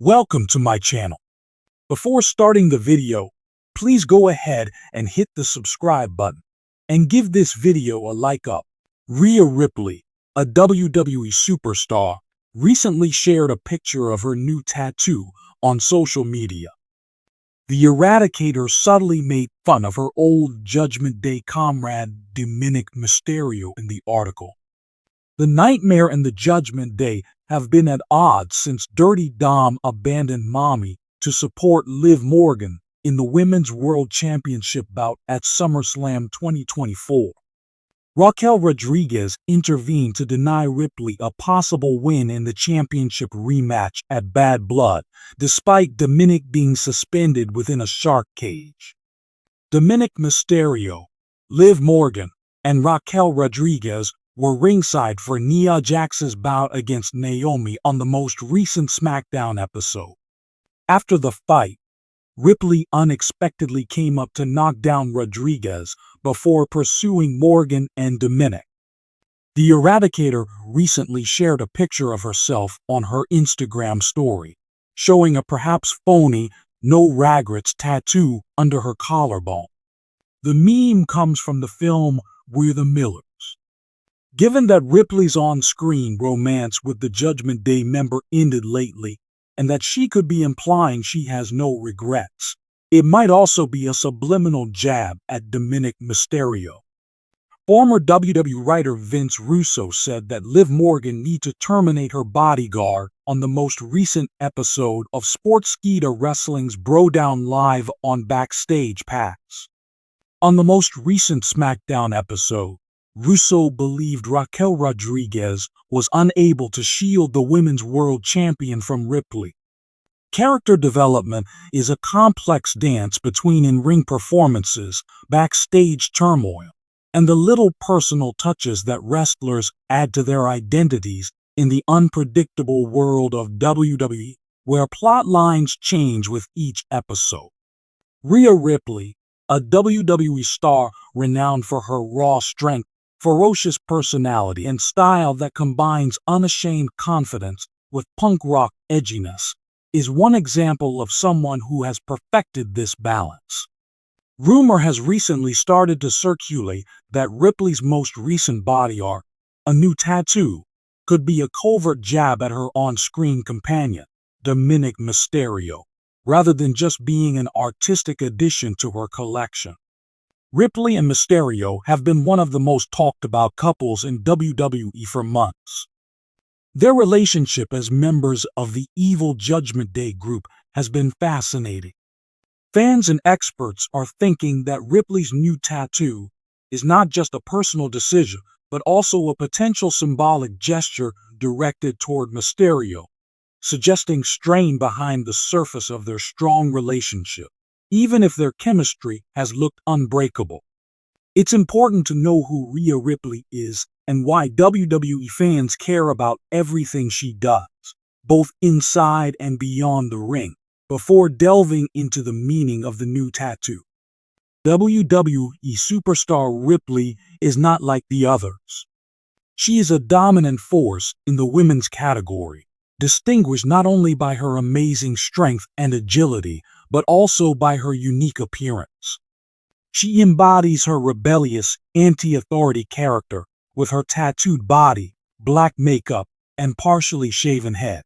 Welcome to my channel. Before starting the video, please go ahead and hit the subscribe button and give this video a like up. Rhea Ripley, a WWE superstar, recently shared a picture of her new tattoo on social media. The Eradicator subtly made fun of her old Judgment Day comrade Dominik Mysterio in the article. The Nightmare and the Judgment Day have been at odds since Dirty Dom abandoned Mommy to support Liv Morgan in the Women's World Championship bout at SummerSlam 2024. Raquel Rodriguez intervened to deny Ripley a possible win in the championship rematch at Bad Blood, despite Dominik being suspended within a shark cage. Dominik Mysterio, Liv Morgan, and Raquel Rodriguez were ringside for Nia Jax's bout against Naomi on the most recent SmackDown episode. After the fight, Ripley unexpectedly came up to knock down Rodriguez before pursuing Morgan and Dominik. The Eradicator recently shared a picture of herself on her Instagram story, showing a perhaps phony "No Regrets" tattoo under her collarbone. The meme comes from the film We're the Millers. Given that Ripley's on-screen romance with the Judgment Day member ended lately, and that she could be implying she has no regrets, it might also be a subliminal jab at Dominik Mysterio. Former WWE writer Vince Russo said that Liv Morgan needs to terminate her bodyguard on the most recent episode of Sportskeeda Wrestling's Brodown Live on Backstage Pass. On the most recent SmackDown episode, Russo believed Raquel Rodriguez was unable to shield the Women's World Champion from Ripley. Character development is a complex dance between in-ring performances, backstage turmoil, and the little personal touches that wrestlers add to their identities in the unpredictable world of WWE, where plot lines change with each episode. Rhea Ripley, a WWE star renowned for her raw strength, ferocious personality, and style that combines unashamed confidence with punk rock edginess, is one example of someone who has perfected this balance. Rumor has recently started to circulate that Ripley's most recent body art, a new tattoo, could be a covert jab at her on-screen companion, Dominik Mysterio, rather than just being an artistic addition to her collection. Ripley and Mysterio have been one of the most talked about couples in WWE for months. Their relationship as members of the evil Judgment Day group has been fascinating. Fans and experts are thinking that Ripley's new tattoo is not just a personal decision, but also a potential symbolic gesture directed toward Mysterio, suggesting strain behind the surface of their strong relationship, even if their chemistry has looked unbreakable. It's important to know who Rhea Ripley is and why WWE fans care about everything she does, both inside and beyond the ring, before delving into the meaning of the new tattoo. WWE superstar Ripley is not like the others. She is a dominant force in the women's category, distinguished not only by her amazing strength and agility, but also by her unique appearance. She embodies her rebellious, anti-authority character with her tattooed body, black makeup, and partially shaven head.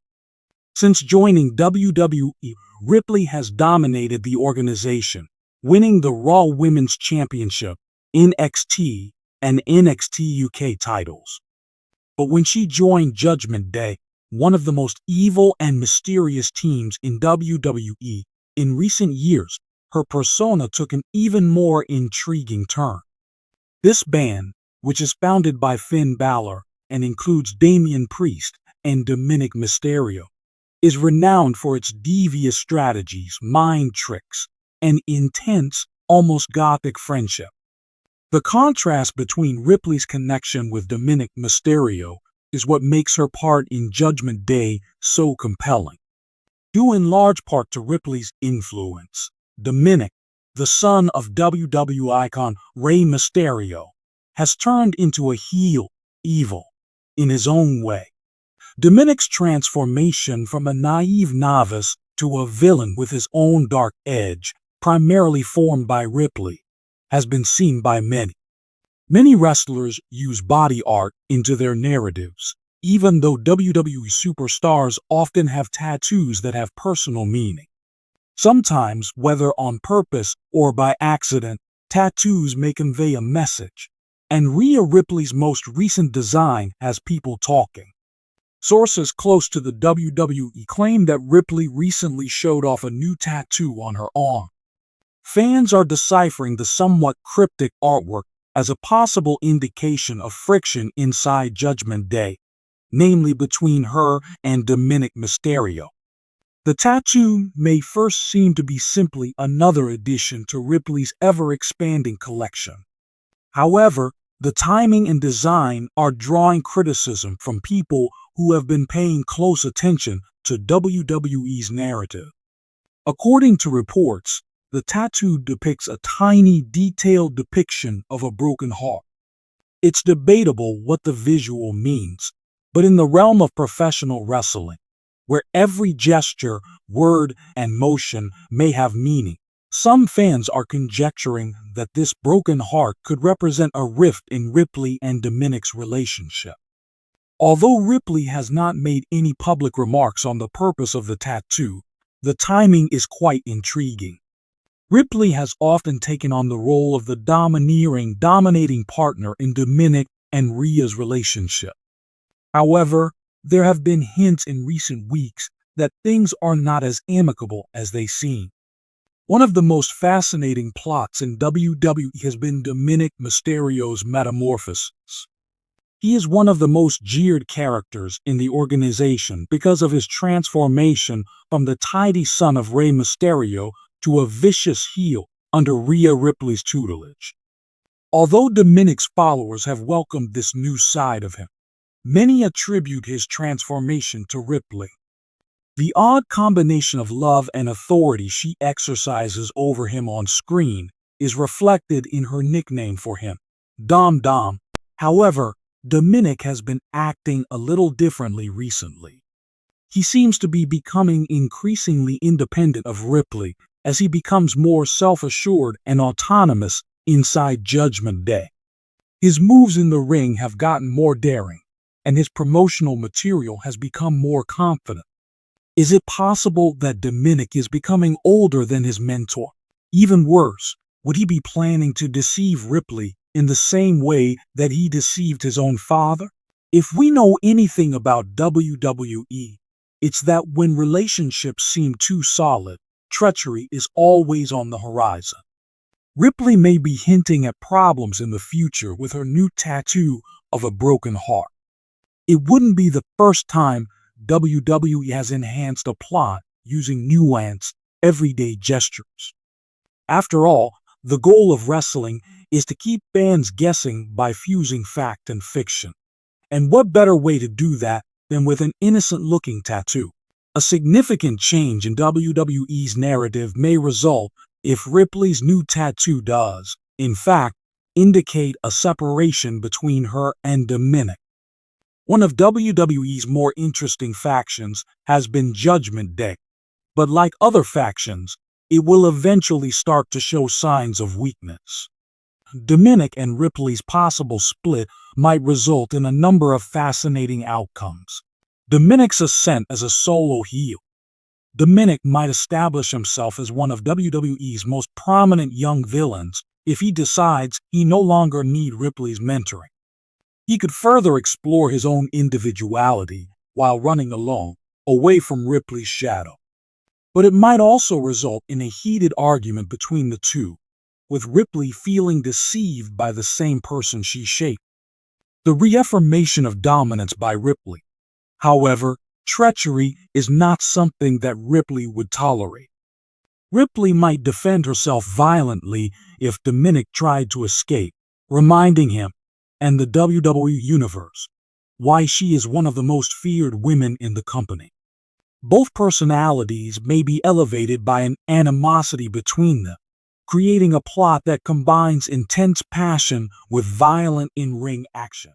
Since joining WWE, Ripley has dominated the organization, winning the Raw Women's Championship, NXT, and NXT UK titles. But when she joined Judgment Day, one of the most evil and mysterious teams in WWE, in recent years, her persona took an even more intriguing turn. This band, which is founded by Finn Balor and includes Damian Priest and Dominik Mysterio, is renowned for its devious strategies, mind tricks, and intense, almost gothic friendship. The contrast between Ripley's connection with Dominik Mysterio is what makes her part in Judgment Day so compelling. Due in large part to Ripley's influence, Dominik, the son of WWE icon Rey Mysterio, has turned into a heel, evil, in his own way. Dominik's transformation from a naive novice to a villain with his own dark edge, primarily formed by Ripley, has been seen by many. Many wrestlers use body art into their narratives, even though WWE superstars often have tattoos that have personal meaning. Sometimes, whether on purpose or by accident, tattoos may convey a message, and Rhea Ripley's most recent design has people talking. Sources close to the WWE claim that Ripley recently showed off a new tattoo on her arm. Fans are deciphering the somewhat cryptic artwork as a possible indication of friction inside Judgment Day, namely between her and Dominik Mysterio. The tattoo may first seem to be simply another addition to Ripley's ever-expanding collection. However, the timing and design are drawing criticism from people who have been paying close attention to WWE's narrative. According to reports, the tattoo depicts a tiny, detailed depiction of a broken heart. It's debatable what the visual means, but in the realm of professional wrestling, where every gesture, word, and motion may have meaning, some fans are conjecturing that this broken heart could represent a rift in Ripley and Dominik's relationship. Although Ripley has not made any public remarks on the purpose of the tattoo, the timing is quite intriguing. Ripley has often taken on the role of the dominating partner in Dominik and Rhea's relationship. However, there have been hints in recent weeks that things are not as amicable as they seem. One of the most fascinating plots in WWE has been Dominik Mysterio's metamorphosis. He is one of the most jeered characters in the organization because of his transformation from the tidy son of Rey Mysterio to a vicious heel under Rhea Ripley's tutelage. Although Dominik's followers have welcomed this new side of him, many attribute his transformation to Ripley. The odd combination of love and authority she exercises over him on screen is reflected in her nickname for him, Dom Dom. However, Dominik has been acting a little differently recently. He seems to be becoming increasingly independent of Ripley as he becomes more self-assured and autonomous inside Judgment Day. His moves in the ring have gotten more daring, and his promotional material has become more confident. Is it possible that Dominik is becoming older than his mentor? Even worse, would he be planning to deceive Ripley in the same way that he deceived his own father? If we know anything about WWE, it's that when relationships seem too solid, treachery is always on the horizon. Ripley may be hinting at problems in the future with her new tattoo of a broken heart. It wouldn't be the first time WWE has enhanced a plot using nuanced, everyday gestures. After all, the goal of wrestling is to keep fans guessing by fusing fact and fiction. And what better way to do that than with an innocent-looking tattoo? A significant change in WWE's narrative may result if Ripley's new tattoo does, in fact, indicate a separation between her and Dominik. One of WWE's more interesting factions has been Judgment Day, but like other factions, it will eventually start to show signs of weakness. Dominik and Ripley's possible split might result in a number of fascinating outcomes. Dominik's ascent as a solo heel. Dominik might establish himself as one of WWE's most prominent young villains if he decides he no longer needs Ripley's mentoring. He could further explore his own individuality while running alone, away from Ripley's shadow. But it might also result in a heated argument between the two, with Ripley feeling deceived by the same person she shaped. The reaffirmation of dominance by Ripley. However, treachery is not something that Ripley would tolerate. Ripley might defend herself violently if Dominik tried to escape, reminding him, and the WWE Universe, why she is one of the most feared women in the company. Both personalities may be elevated by an animosity between them, creating a plot that combines intense passion with violent in-ring action.